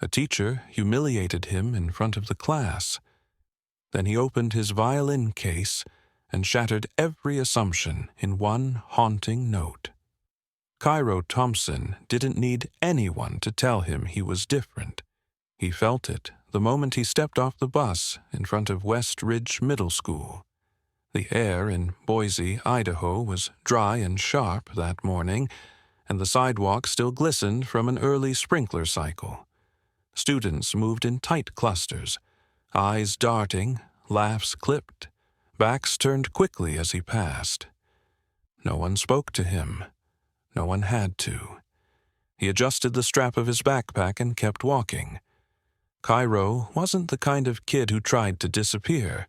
A teacher humiliated him in front of the class. Then he opened his violin case and shattered every assumption in one haunting note. Cairo Thompson didn't need anyone to tell him he was different. He felt it the moment he stepped off the bus in front of West Ridge Middle School. The air in Boise, Idaho was dry and sharp that morning, and the sidewalk still glistened from an early sprinkler cycle. Students moved in tight clusters, eyes darting, laughs clipped, backs turned quickly as he passed. No one spoke to him. No one had to. He adjusted the strap of his backpack and kept walking. Cairo wasn't the kind of kid who tried to disappear,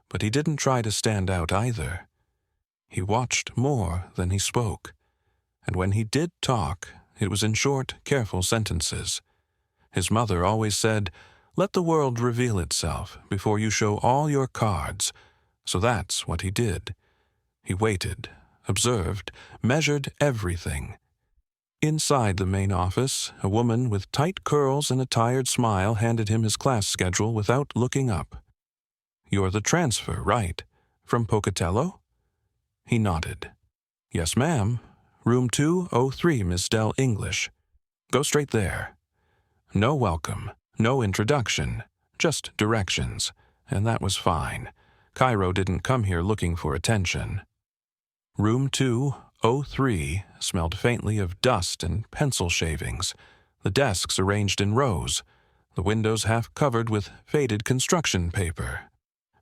but he didn't try to stand out either. He watched more than he spoke, and when he did talk, it was in short, careful sentences. His mother always said, "Let the world reveal itself before you show all your cards," so that's what he did. He waited, observed, measured everything. Inside the main office, a woman with tight curls and a tired smile handed him his class schedule without looking up. "You're the transfer, right? From Pocatello?" He nodded. "Yes, ma'am. Room 203, Miss Dell English. Go straight there." No welcome, no introduction, just directions, and that was fine. Cairo didn't come here looking for attention. Room 203 smelled faintly of dust and pencil shavings, the desks arranged in rows, the windows half covered with faded construction paper.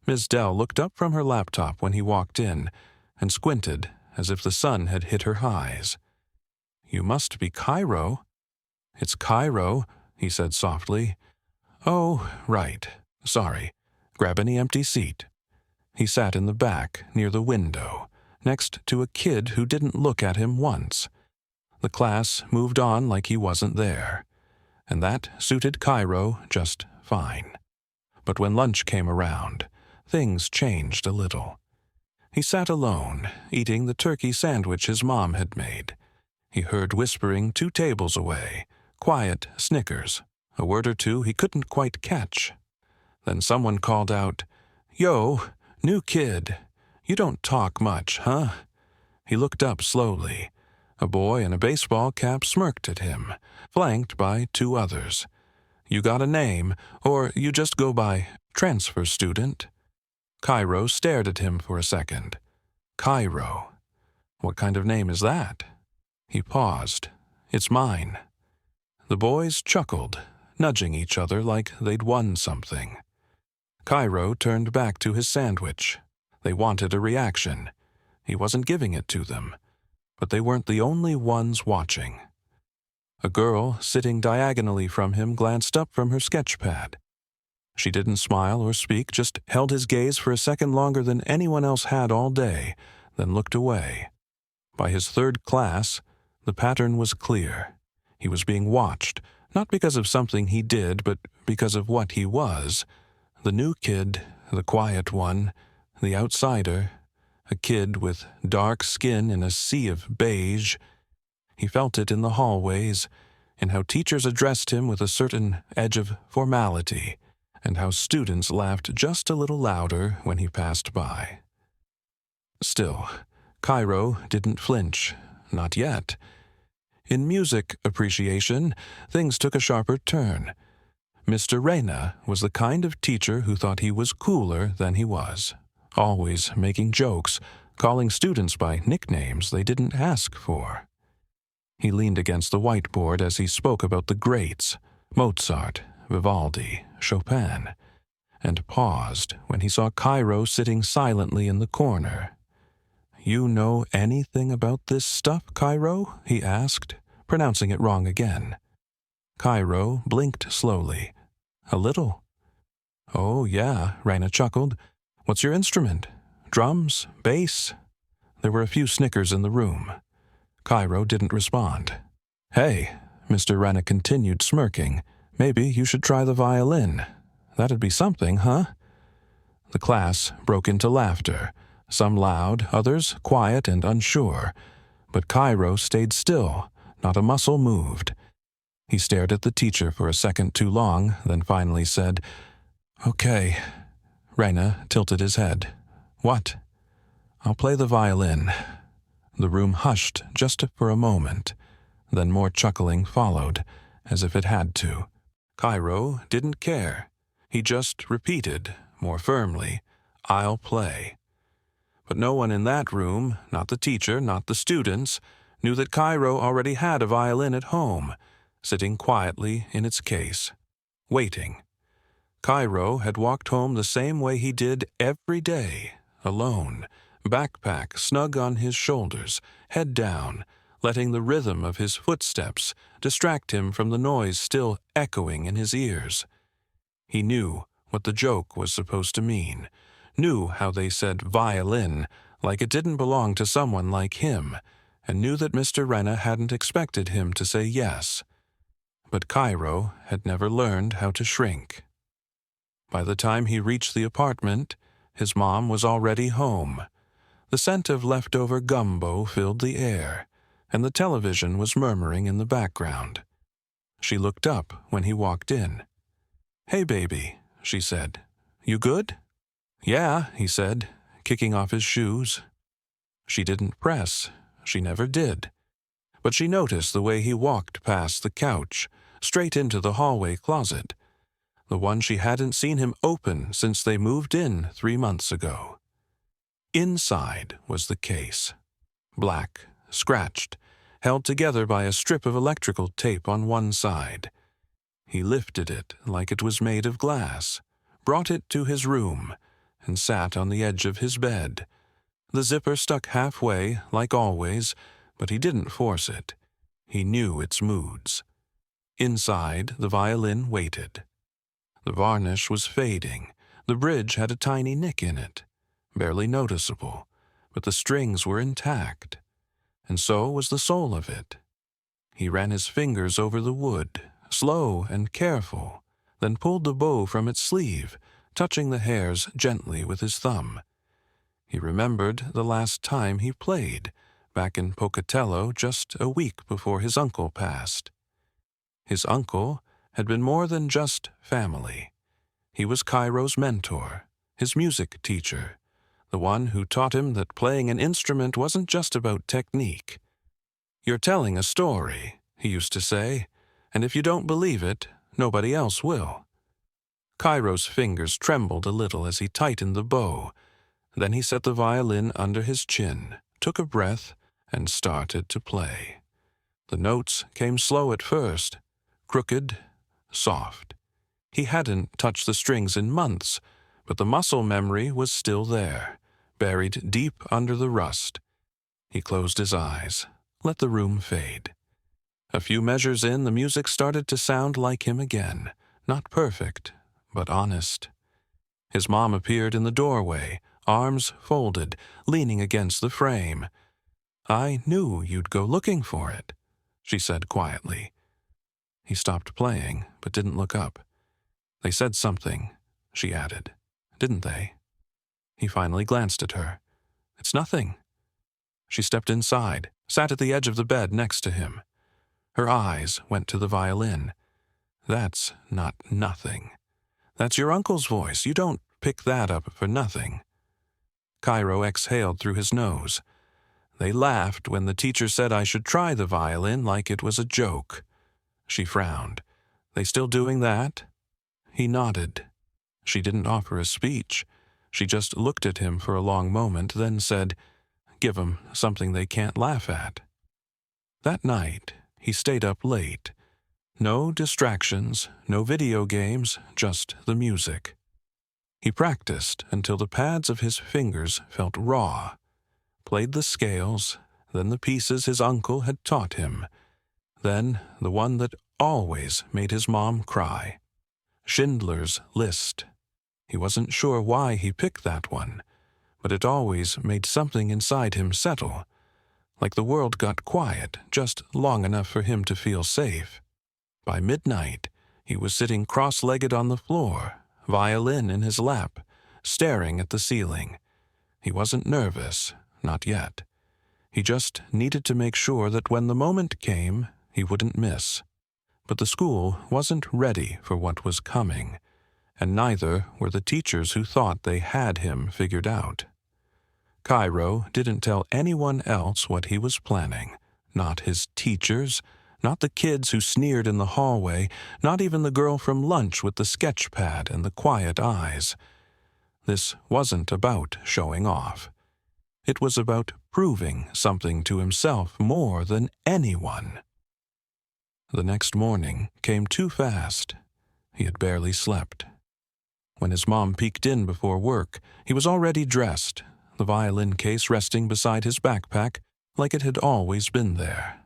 Ms. Dell looked up from her laptop when he walked in and squinted as if the sun had hit her eyes. "You must be Cairo." "It's Cairo," he said softly. "Oh, right. Sorry. Grab any empty seat." He sat in the back, near the window, next to a kid who didn't look at him once. The class moved on like he wasn't there, and that suited Cairo just fine. But when lunch came around, things changed a little. He sat alone, eating the turkey sandwich his mom had made. He heard whispering 2 tables away, quiet snickers, a word or two he couldn't quite catch. Then someone called out, "Yo, new kid. You don't talk much, huh?" He looked up slowly. A boy in a baseball cap smirked at him, flanked by 2 others. "You got a name, or you just go by transfer student?" Cairo stared at him for a second. Cairo. What kind of name is that? He paused. "It's mine." The boys chuckled, nudging each other like they'd won something. Cairo turned back to his sandwich. They wanted a reaction. He wasn't giving it to them, but they weren't the only ones watching. A girl sitting diagonally from him glanced up from her sketch pad. She didn't smile or speak, just held his gaze for a second longer than anyone else had all day, then looked away. By his 3rd class, the pattern was clear. He was being watched, not because of something he did, but because of what he was. The new kid, the quiet one, the outsider, a kid with dark skin in a sea of beige. He felt it in the hallways, in how teachers addressed him with a certain edge of formality, and how students laughed just a little louder when he passed by. Still, Cairo didn't flinch, not yet. In music appreciation, things took a sharper turn. Mr. Reyna was the kind of teacher who thought he was cooler than he was, always making jokes, calling students by nicknames they didn't ask for. He leaned against the whiteboard as he spoke about the greats, Mozart, Vivaldi, Chopin, and paused when he saw Cairo sitting silently in the corner. "You know anything about this stuff, Cairo?" he asked, pronouncing it wrong again. Cairo blinked slowly. "A little." "Oh, yeah," Raina chuckled. "What's your instrument? Drums? Bass?" There were a few snickers in the room. Cairo didn't respond. "Hey," Mr. Raina continued, smirking, "maybe you should try the violin. That'd be something, huh?" The class broke into laughter, some loud, others quiet and unsure, but Cairo stayed still, not a muscle moved. He stared at the teacher for a second too long, then finally said, "Okay." Rena tilted his head. "What?" "I'll play the violin." The room hushed just for a moment. Then more chuckling followed, as if it had to. Cairo didn't care. He just repeated, more firmly, "I'll play." But no one in that room, not the teacher, not the students, knew that Cairo already had a violin at home, sitting quietly in its case, waiting. Cairo had walked home the same way he did every day, alone, backpack snug on his shoulders, head down, letting the rhythm of his footsteps distract him from the noise still echoing in his ears. He knew what the joke was supposed to mean, knew how they said violin like it didn't belong to someone like him, and knew that Mr. Rena hadn't expected him to say yes. But Cairo had never learned how to shrink. By the time he reached the apartment, his mom was already home. The scent of leftover gumbo filled the air, and the television was murmuring in the background. She looked up when he walked in. "Hey, baby," she said. "You good?" "Yeah," he said, kicking off his shoes. She didn't press. She never did. But she noticed the way he walked past the couch, straight into the hallway closet, the one she hadn't seen him open since they moved in 3 months ago. Inside was the case. Black, scratched, held together by a strip of electrical tape on one side. He lifted it like it was made of glass, brought it to his room, and sat on the edge of his bed. The zipper stuck halfway, like always, but he didn't force it. He knew its moods. Inside, the violin waited. The varnish was fading. The bridge had a tiny nick in it, barely noticeable, but the strings were intact, and so was the soul of it. He ran his fingers over the wood, slow and careful, then pulled the bow from its sleeve, touching the hairs gently with his thumb. He remembered the last time he played, back in Pocatello just a week before his uncle passed. His uncle had been more than just family. He was Cairo's mentor, his music teacher, the one who taught him that playing an instrument wasn't just about technique. "You're telling a story," he used to say, "and if you don't believe it, nobody else will." Cairo's fingers trembled a little as he tightened the bow. Then he set the violin under his chin, took a breath, and started to play. The notes came slow at first, crooked, soft. He hadn't touched the strings in months, but the muscle memory was still there, buried deep under the rust. He closed his eyes, let the room fade. A few measures in, the music started to sound like him again, not perfect, but honest. His mom appeared in the doorway, arms folded, leaning against the frame. "I knew you'd go looking for it," she said quietly. He stopped playing, but didn't look up. "They said something," she added. "Didn't they?" He finally glanced at her. "It's nothing." She stepped inside, sat at the edge of the bed next to him. Her eyes went to the violin. "That's not nothing. That's your uncle's voice. You don't pick that up for nothing." Cairo exhaled through his nose. "They laughed when the teacher said I should try the violin like it was a joke." She frowned. "They still doing that?" He nodded. She didn't offer a speech. She just looked at him for a long moment, then said, "Give 'em something they can't laugh at." That night, he stayed up late. No distractions, no video games, just the music. He practiced until the pads of his fingers felt raw, played the scales, then the pieces his uncle had taught him, then the one that always made his mom cry, Schindler's List. He wasn't sure why he picked that one, but it always made something inside him settle, like the world got quiet just long enough for him to feel safe. By midnight, he was sitting cross-legged on the floor, violin in his lap, staring at the ceiling. He wasn't nervous, not yet. He just needed to make sure that when the moment came, he wouldn't miss. But the school wasn't ready for what was coming, and neither were the teachers who thought they had him figured out. Cairo didn't tell anyone else what he was planning, not his teachers, not the kids who sneered in the hallway, not even the girl from lunch with the sketch pad and the quiet eyes. This wasn't about showing off. It was about proving something to himself more than anyone. The next morning came too fast. He had barely slept. When his mom peeked in before work, he was already dressed, the violin case resting beside his backpack like it had always been there.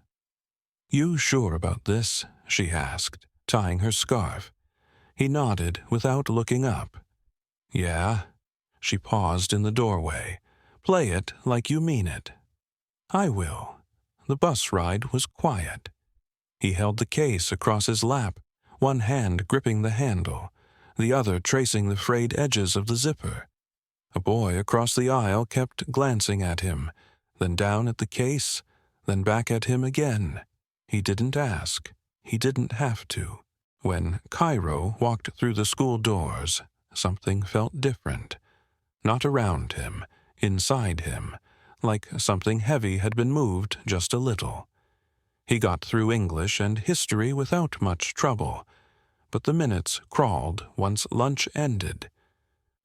"You sure about this?" she asked, tying her scarf. He nodded without looking up. "Yeah." She paused in the doorway. "Play it like you mean it." "I will." The bus ride was quiet. He held the case across his lap, one hand gripping the handle, the other tracing the frayed edges of the zipper. A boy across the aisle kept glancing at him, then down at the case, then back at him again. He didn't ask. He didn't have to. When Cairo walked through the school doors, something felt different. Not around him, inside him, like something heavy had been moved just a little. He got through English and history without much trouble, but the minutes crawled once lunch ended.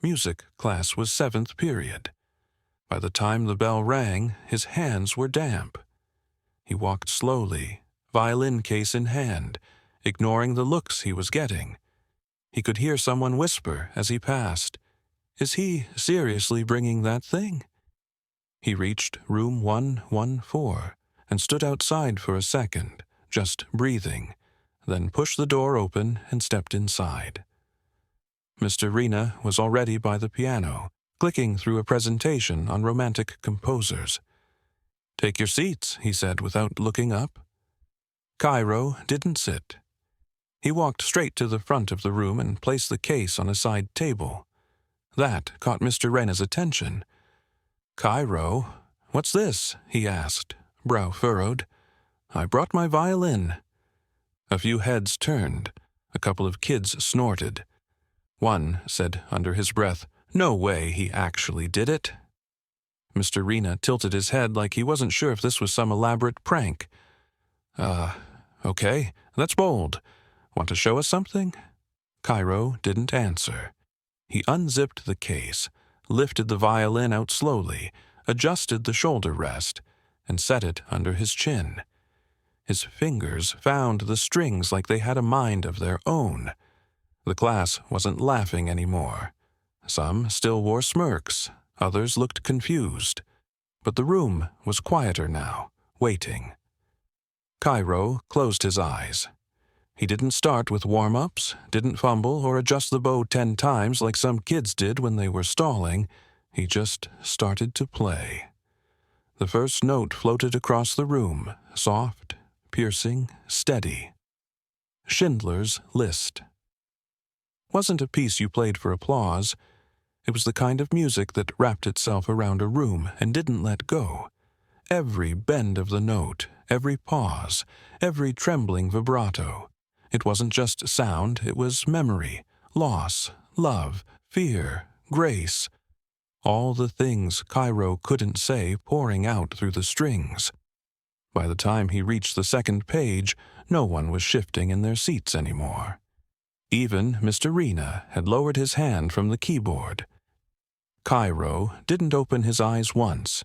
Music class was 7th period. By the time the bell rang, his hands were damp. He walked slowly, violin case in hand, ignoring the looks he was getting. He could hear someone whisper as he passed, "Is he seriously bringing that thing?" He reached room 114 and stood outside for a second, just breathing, then pushed the door open and stepped inside. Mr. Rena was already by the piano, clicking through a presentation on romantic composers. "Take your seats," he said without looking up. Cairo didn't sit. He walked straight to the front of the room and placed the case on a side table. That caught Mr. Rena's attention. "Cairo, what's this?" he asked, brow furrowed. "I brought my violin." A few heads turned. A couple of kids snorted. One said under his breath, "No way he actually did it." Mr. Rena tilted his head like he wasn't sure if this was some elaborate prank. Okay, that's bold. Want to show us something?" Cairo didn't answer. He unzipped the case, lifted the violin out slowly, adjusted the shoulder rest, and set it under his chin. His fingers found the strings like they had a mind of their own. The class wasn't laughing anymore. Some still wore smirks, others looked confused. But the room was quieter now, waiting. Cairo closed his eyes. He didn't start with warm-ups, didn't fumble or adjust the bow 10 times like some kids did when they were stalling. He just started to play. The first note floated across the room, soft, piercing, steady. Schindler's List. Wasn't a piece you played for applause. It was the kind of music that wrapped itself around a room and didn't let go. Every bend of the note, every pause, every trembling vibrato. It wasn't just sound, it was memory, loss, love, fear, grace. All the things Cairo couldn't say pouring out through the strings. By the time he reached the second page, no one was shifting in their seats anymore. Even Mr. Rena had lowered his hand from the keyboard. Cairo didn't open his eyes once.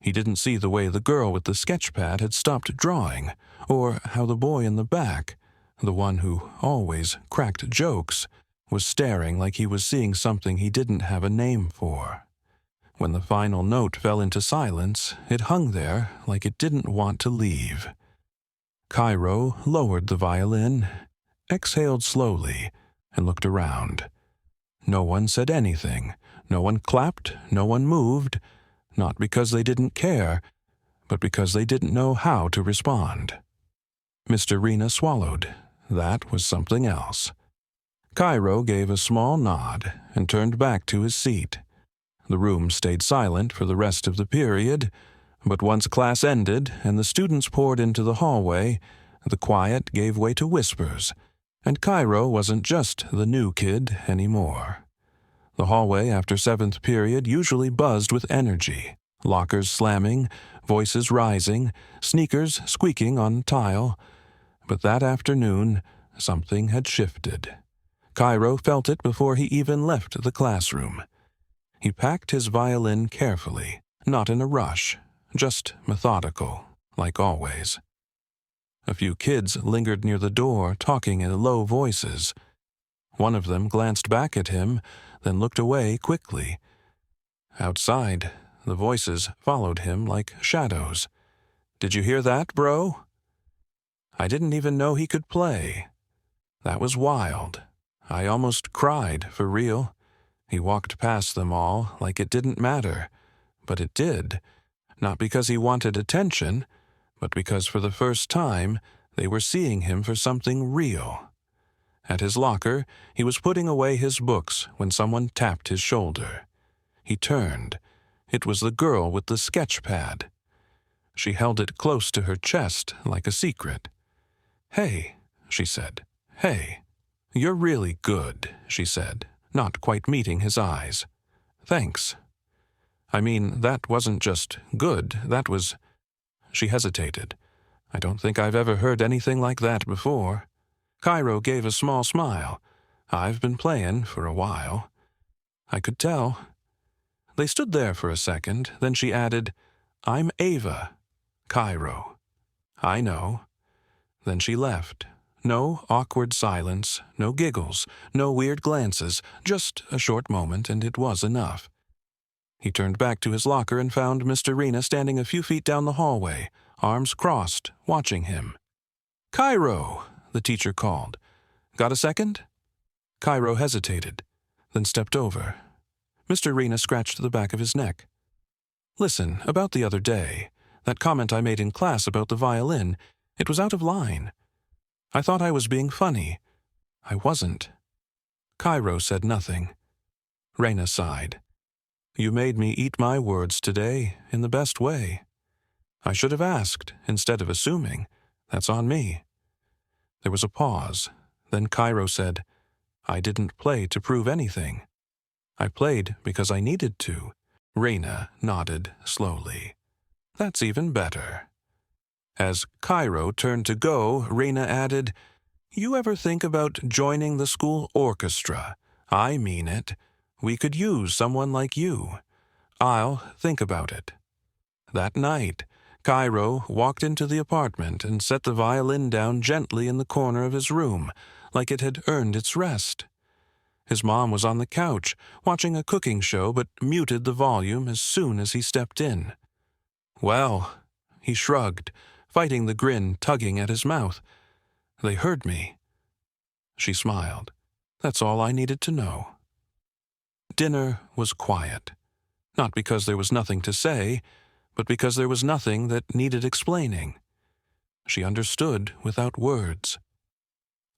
He didn't see the way the girl with the sketch pad had stopped drawing, or how the boy in the back, the one who always cracked jokes, was staring like he was seeing something he didn't have a name for. When the final note fell into silence, it hung there like it didn't want to leave. Cairo lowered the violin, exhaled slowly, and looked around. No one said anything. No one clapped. No one moved. Not because they didn't care, but because they didn't know how to respond. Mr. Rena swallowed. That was something else. Cairo gave a small nod and turned back to his seat. The room stayed silent for the rest of the period, but once class ended and the students poured into the hallway, The quiet gave way to whispers, and Cairo wasn't just the new kid anymore. The hallway after seventh period usually buzzed with energy, lockers slamming, voices rising, sneakers squeaking on tile. But that afternoon, something had shifted. Cairo felt it before he even left the classroom. He packed his violin carefully, not in a rush, just methodical, like always. A few kids lingered near the door, talking in low voices. One of them glanced back at him, then looked away quickly. Outside, the voices followed him like shadows. "Did you hear that, bro?" "I didn't even know he could play." "That was wild. I almost cried, for real." He walked past them all like it didn't matter. But it did. Not because he wanted attention, but because for the first time they were seeing him for something real. At his locker, he was putting away his books when someone tapped his shoulder. He turned. It was the girl with the sketch pad. She held it close to her chest like a secret. "Hey," she said. "Hey." "You're really good," she said, not quite meeting his eyes. "Thanks." "I mean, that wasn't just good, that was—" She hesitated. "I don't think I've ever heard anything like that before." Cairo gave a small smile. "I've been playing for a while." "I could tell." They stood there for a second, then she added, "I'm Ava." "Cairo." "I know." Then she left. No awkward silence, no giggles, no weird glances, just a short moment, and it was enough. He turned back to his locker and found Mr. Rena standing a few feet down the hallway, arms crossed, watching him. "Cairo!" the teacher called. "Got a second?" Cairo hesitated, then stepped over. Mr. Rena scratched the back of his neck. "Listen, about the other day, that comment I made in class about the violin, it was out of line. I thought I was being funny. I wasn't." Cairo said nothing. Rena sighed. "You made me eat my words today in the best way. I should have asked instead of assuming. That's on me." There was a pause. Then Cairo said, "I didn't play to prove anything. I played because I needed to." Rena nodded slowly. "That's even better." As Cairo turned to go, Rena added, "You ever think about joining the school orchestra? I mean it. We could use someone like you. I'll think about it." That night, Cairo walked into the apartment and set the violin down gently in the corner of his room, like it had earned its rest. His mom was on the couch, watching a cooking show, but muted the volume as soon as he stepped in. "Well," he shrugged, fighting the grin tugging at his mouth. "They heard me." She smiled. "That's all I needed to know." Dinner was quiet. Not because there was nothing to say, but because there was nothing that needed explaining. She understood without words.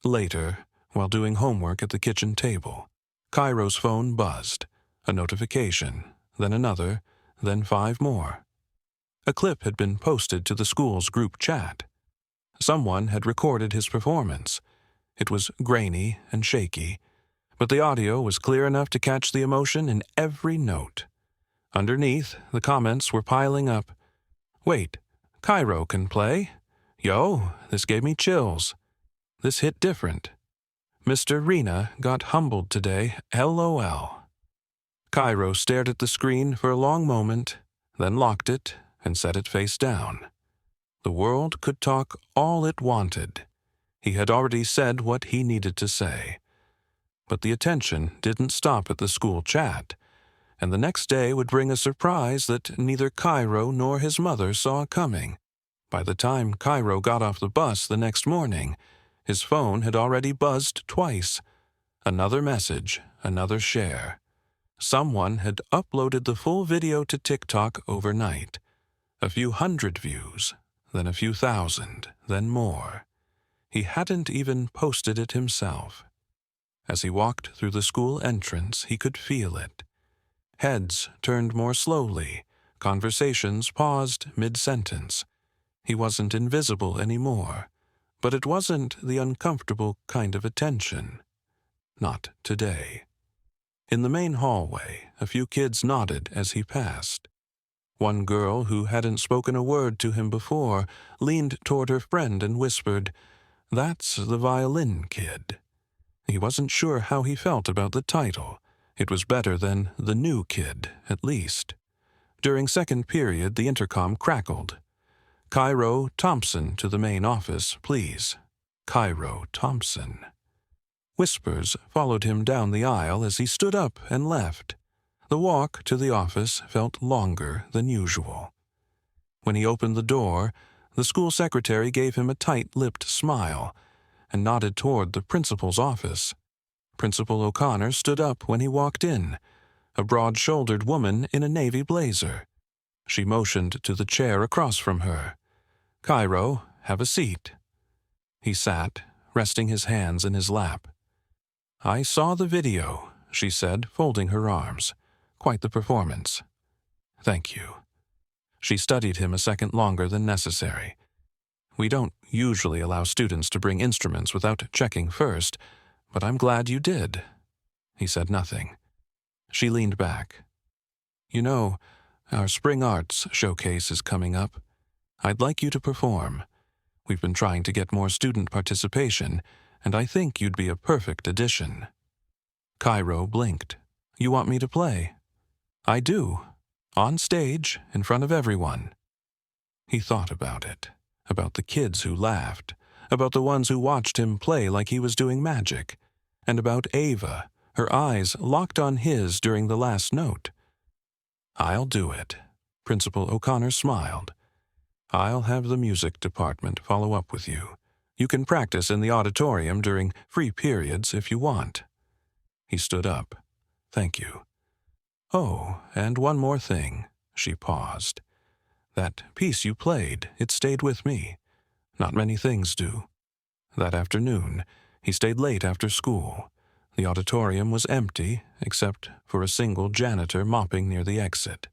Later, while doing homework at the kitchen table, Cairo's phone buzzed. A notification, then another, then 5 more. A clip had been posted to the school's group chat. Someone had recorded his performance. It was grainy and shaky, but the audio was clear enough to catch the emotion in every note. Underneath, the comments were piling up. "Wait, Cairo can play? Yo, this gave me chills. This hit different. Mr. Rena got humbled today, LOL." Cairo stared at the screen for a long moment, then locked it and set it face down. The world could talk all it wanted. He had already said what he needed to say. But the attention didn't stop at the school chat, and the next day would bring a surprise that neither Cairo nor his mother saw coming. By the time Cairo got off the bus the next morning, his phone had already buzzed twice. Another message, another share. Someone had uploaded the full video to TikTok overnight. A few hundred views, then a few thousand, then more. He hadn't even posted it himself. As he walked through the school entrance, he could feel it. Heads turned more slowly. Conversations paused mid-sentence. He wasn't invisible anymore. But it wasn't the uncomfortable kind of attention. Not today. In the main hallway, a few kids nodded as he passed. One girl, who hadn't spoken a word to him before, leaned toward her friend and whispered, "That's the violin kid." He wasn't sure how he felt about the title. It was better than the new kid, at least. During second period, the intercom crackled. "Cairo Thompson to the main office, please." Cairo Thompson. Whispers followed him down the aisle as he stood up and left. The walk to the office felt longer than usual. When he opened the door, the school secretary gave him a tight-lipped smile and nodded toward the principal's office. Principal O'Connor stood up when he walked in, a broad-shouldered woman in a navy blazer. She motioned to the chair across from her. "Cairo, have a seat." He sat, resting his hands in his lap. "I saw the video," she said, folding her arms. "Quite the performance." "Thank you." She studied him a second longer than necessary. "We don't usually allow students to bring instruments without checking first, but I'm glad you did." He said nothing. She leaned back. "You know, our Spring Arts showcase is coming up. I'd like you to perform. We've been trying to get more student participation, and I think you'd be a perfect addition." Cairo blinked. "You want me to play?" "I do. On stage, in front of everyone." He thought about it, about the kids who laughed, about the ones who watched him play like he was doing magic, and about Ava, her eyes locked on his during the last note. "I'll do it." Principal O'Connor smiled. "I'll have the music department follow up with you. You can practice in the auditorium during free periods if you want." He stood up. "Thank you." "Oh, and one more thing." She paused. "That piece you played, it stayed with me. Not many things do." That afternoon, he stayed late after school. The auditorium was empty, except for a single janitor mopping near the exit.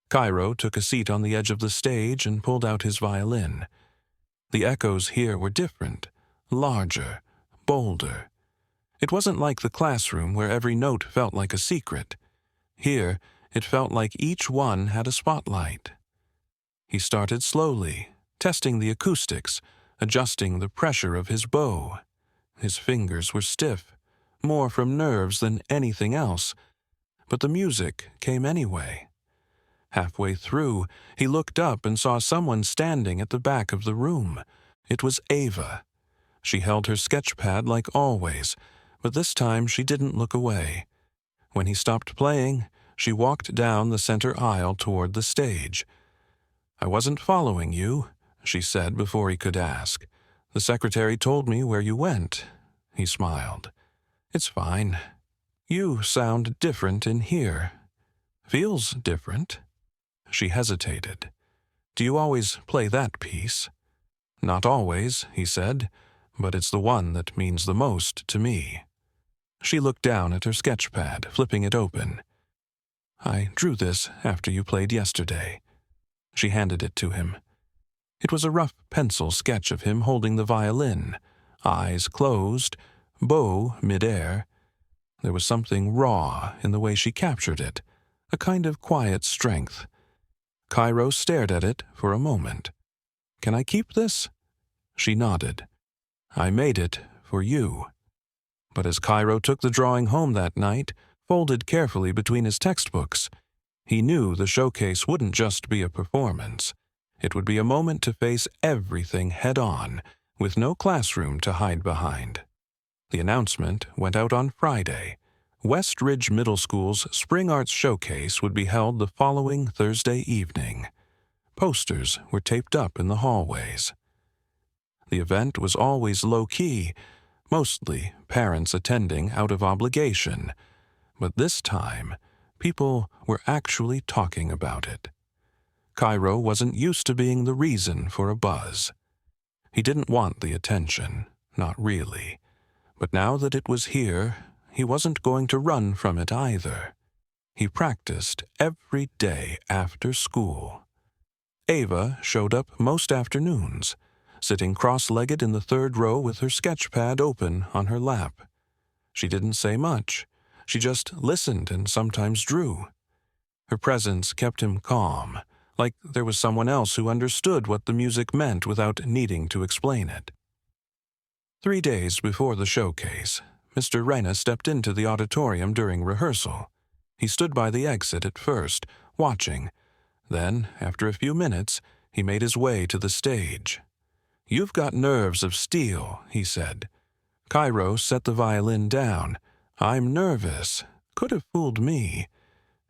Cairo took a seat on the edge of the stage and pulled out his violin. The echoes here were different, larger, bolder. It wasn't like the classroom where every note felt like a secret. Here, it felt like each one had a spotlight. He started slowly, testing the acoustics, adjusting the pressure of his bow. His fingers were stiff, more from nerves than anything else, but the music came anyway. Halfway through, he looked up and saw someone standing at the back of the room. It was Ava. She held her sketch pad like always, but this time she didn't look away. When he stopped playing, she walked down the center aisle toward the stage. "I wasn't following you," she said before he could ask. "The secretary told me where you went." He smiled. "It's fine. You sound different in here." "Feels different." She hesitated. "Do you always play that piece?" "Not always," he said, "but it's the one that means the most to me." She looked down at her sketch pad, flipping it open. "I drew this after you played yesterday." She handed it to him. It was a rough pencil sketch of him holding the violin, eyes closed, bow midair. There was something raw in the way she captured it, a kind of quiet strength. Cairo stared at it for a moment. "Can I keep this?" She nodded. "I made it for you." But as Cairo took the drawing home that night, folded carefully between his textbooks, he knew the showcase wouldn't just be a performance. It would be a moment to face everything head-on, with no classroom to hide behind. The announcement went out on Friday. West Ridge Middle School's Spring Arts Showcase would be held the following Thursday evening. Posters were taped up in the hallways. The event was always low-key, mostly parents attending out of obligation. But this time, people were actually talking about it. Cairo wasn't used to being the reason for a buzz. He didn't want the attention, not really. But now that it was here, he wasn't going to run from it either. He practiced every day after school. Ava showed up most afternoons. sitting cross-legged in the third row with her sketch pad open on her lap. She didn't say much. She just listened and sometimes drew. Her presence kept him calm, like there was someone else who understood what the music meant without needing to explain it. 3 days before the showcase, Mr. Reyna stepped into the auditorium during rehearsal. He stood by the exit at first, watching. Then, after a few minutes, he made his way to the stage. "You've got nerves of steel," he said. "Cairo set the violin down. I'm nervous. Could have fooled me.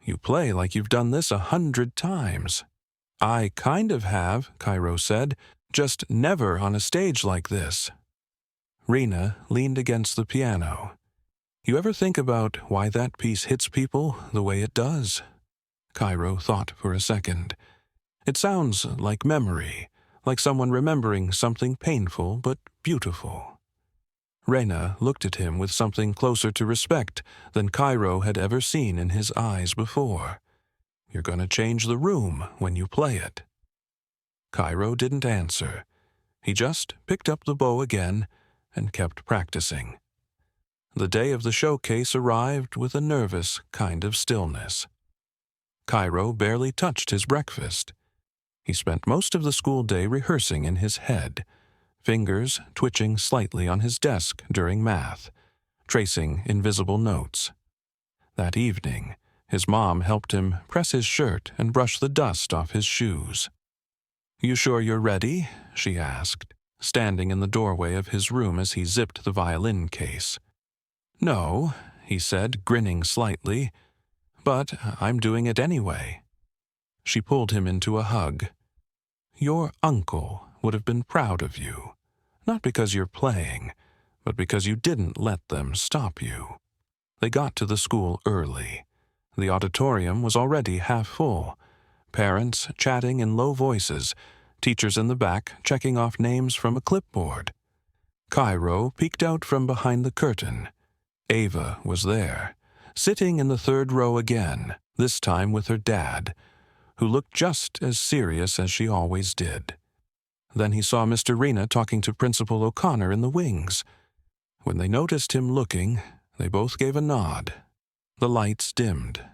You play like you've done this 100 times. I kind of have," Cairo said, "just never on a stage like this." Rena leaned against the piano. "You ever think about why that piece hits people the way it does?" Cairo thought for a second. "It sounds like memory, like someone remembering something painful but beautiful." Rena looked at him with something closer to respect than Cairo had ever seen in his eyes before. "You're going to change the room when you play it." Cairo didn't answer. He just picked up the bow again and kept practicing. The day of the showcase arrived with a nervous kind of stillness. Cairo barely touched his breakfast. He spent most of the school day rehearsing in his head, fingers twitching slightly on his desk during math, tracing invisible notes. That evening, his mom helped him press his shirt and brush the dust off his shoes. "You sure you're ready?" she asked, standing in the doorway of his room as he zipped the violin case. "No," he said, grinning slightly, "but I'm doing it anyway." She pulled him into a hug. "Your uncle would have been proud of you, not because you're playing, but because you didn't let them stop you." They got to the school early. The auditorium was already half full, parents chatting in low voices, teachers in the back checking off names from a clipboard. Cairo peeked out from behind the curtain. Ava was there, sitting in the third row again, this time with her dad, who looked just as serious as she always did. Then he saw Mr. Rena talking to Principal O'Connor in the wings. When they noticed him looking, they both gave a nod. The lights dimmed.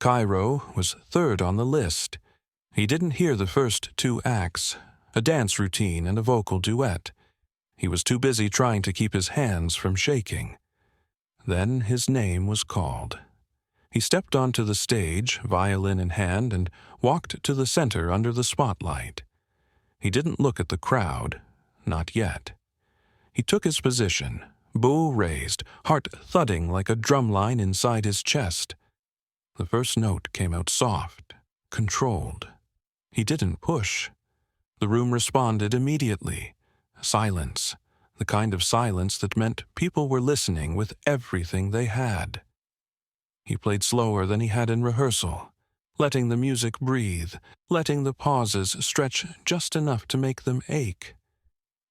Cairo was third on the list. He didn't hear the first 2 acts, a dance routine and a vocal duet. He was too busy trying to keep his hands from shaking. Then his name was called. He stepped onto the stage, violin in hand, and walked to the center under the spotlight. He didn't look at the crowd, not yet. He took his position, bow raised, heart thudding like a drumline inside his chest. The first note came out soft, controlled. He didn't push. The room responded immediately. Silence, the kind of silence that meant people were listening with everything they had. He played slower than he had in rehearsal, letting the music breathe, letting the pauses stretch just enough to make them ache.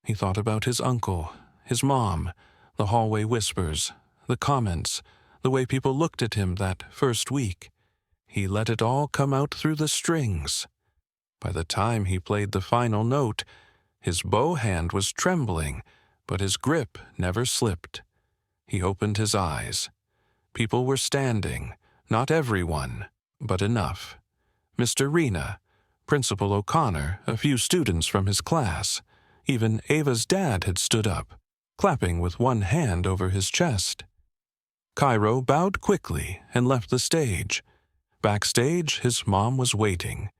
He thought about his uncle, his mom, the hallway whispers, the comments, the way people looked at him that first week. He let it all come out through the strings. By the time he played the final note, his bow hand was trembling, but his grip never slipped. He opened his eyes. People were standing, not everyone, but enough. Mr. Rena, Principal O'Connor, a few students from his class. Even Ava's dad had stood up, clapping with one hand over his chest. Cairo bowed quickly and left the stage. Backstage, his mom was waiting,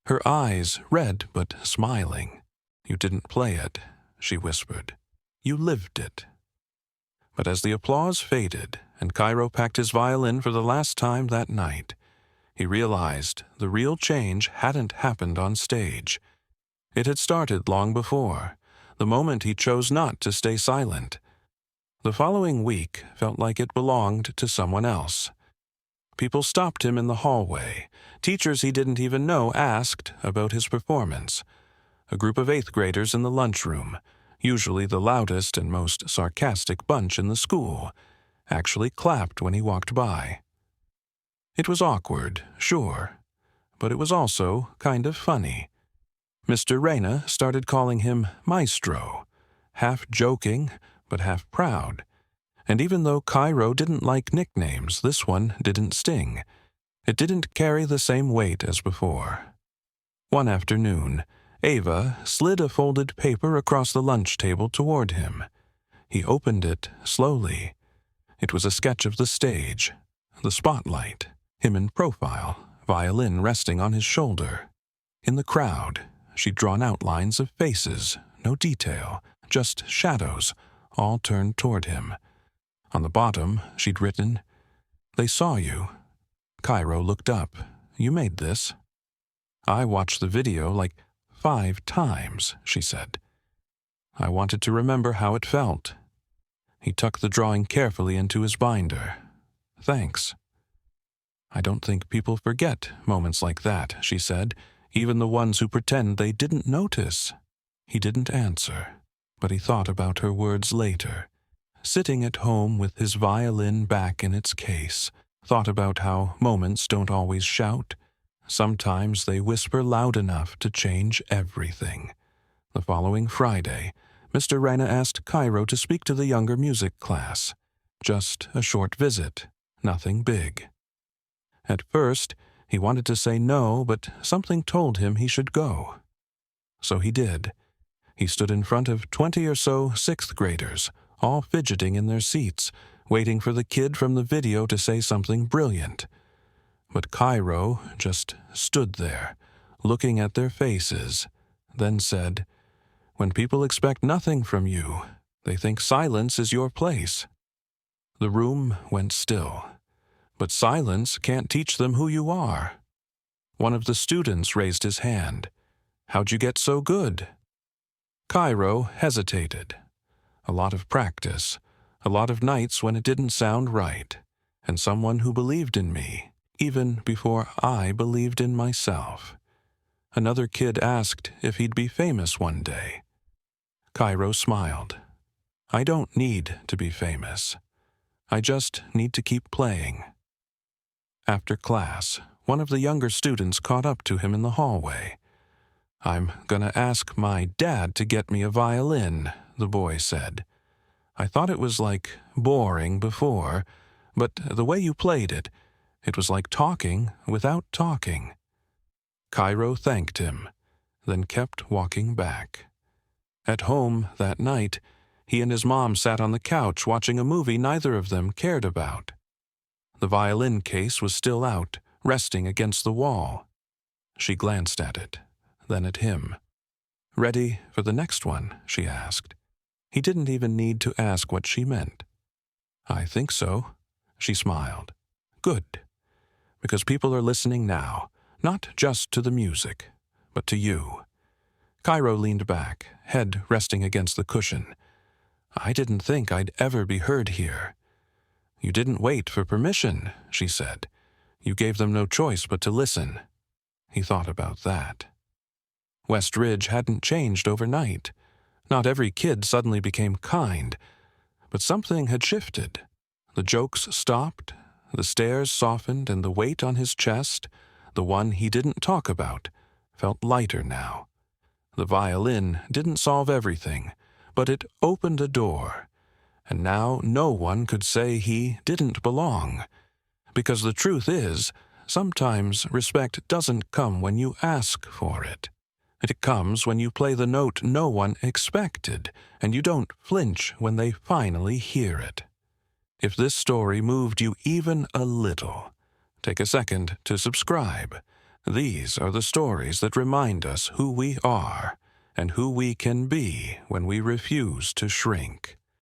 her eyes red but smiling. "You didn't play it," she whispered. "You lived it." But as the applause faded and Cairo packed his violin for the last time that night, he realized the real change hadn't happened on stage. It had started long before, the moment he chose not to stay silent. The following week felt like it belonged to someone else. People stopped him in the hallway. Teachers he didn't even know asked about his performance. A group of 8th graders in the lunchroom, usually the loudest and most sarcastic bunch in the school, actually clapped when he walked by. It was awkward, sure, but it was also kind of funny. Mr. Reyna started calling him Maestro, half joking but half proud. And even though Cairo didn't like nicknames, this one didn't sting. It didn't carry the same weight as before. One afternoon, Ava slid a folded paper across the lunch table toward him. He opened it slowly. It was a sketch of the stage, the spotlight, him in profile, violin resting on his shoulder. In the crowd, she'd drawn outlines of faces, no detail, just shadows, all turned toward him. On the bottom, she'd written, "They saw you." Cairo looked up. "You made this." "I watched the video like 5 times, she said. "I wanted to remember how it felt." He tucked the drawing carefully into his binder. "Thanks." "I don't think people forget moments like that," she said, "even the ones who pretend they didn't notice." He didn't answer, but he thought about her words later. Sitting at home with his violin back in its case, thought about how moments don't always shout. Sometimes they whisper loud enough to change everything. The following Friday, Mr. Reyna asked Cairo to speak to the younger music class. Just a short visit, nothing big. At first, he wanted to say no, but something told him he should go. So he did. He stood in front of 20 or so 6th graders, all fidgeting in their seats, waiting for the kid from the video to say something brilliant. But Cairo just stood there, looking at their faces, then said, "When people expect nothing from you, they think silence is your place." The room went still. But silence can't teach them who you are. One of the students raised his hand. "How'd you get so good?" Cairo hesitated. A lot of practice, a lot of nights when it didn't sound right, and someone who believed in me, even before I believed in myself. Another kid asked if he'd be famous one day. Cairo smiled. "I don't need to be famous. I just need to keep playing." After class, one of the younger students caught up to him in the hallway. "I'm gonna ask my dad to get me a violin," the boy said. "I thought it was like boring before, but the way you played it, it was like talking without talking." Cairo thanked him, then kept walking back. At home that night, he and his mom sat on the couch watching a movie neither of them cared about. The violin case was still out, resting against the wall. She glanced at it, then at him. "Ready for the next one?" she asked. He didn't even need to ask what she meant. "I think so," she smiled. "Good. Because people are listening now, not just to the music, but to you." Cairo leaned back, head resting against the cushion. "I didn't think I'd ever be heard here." "You didn't wait for permission," she said. "You gave them no choice but to listen." He thought about that. West Ridge hadn't changed overnight. Not every kid suddenly became kind, but something had shifted. The jokes stopped, the stares softened, and the weight on his chest, the one he didn't talk about, felt lighter now. The violin didn't solve everything, but it opened a door. And now no one could say he didn't belong. Because the truth is, sometimes respect doesn't come when you ask for it. It comes when you play the note no one expected, and you don't flinch when they finally hear it. If this story moved you even a little, take a second to subscribe. These are the stories that remind us who we are and who we can be when we refuse to shrink.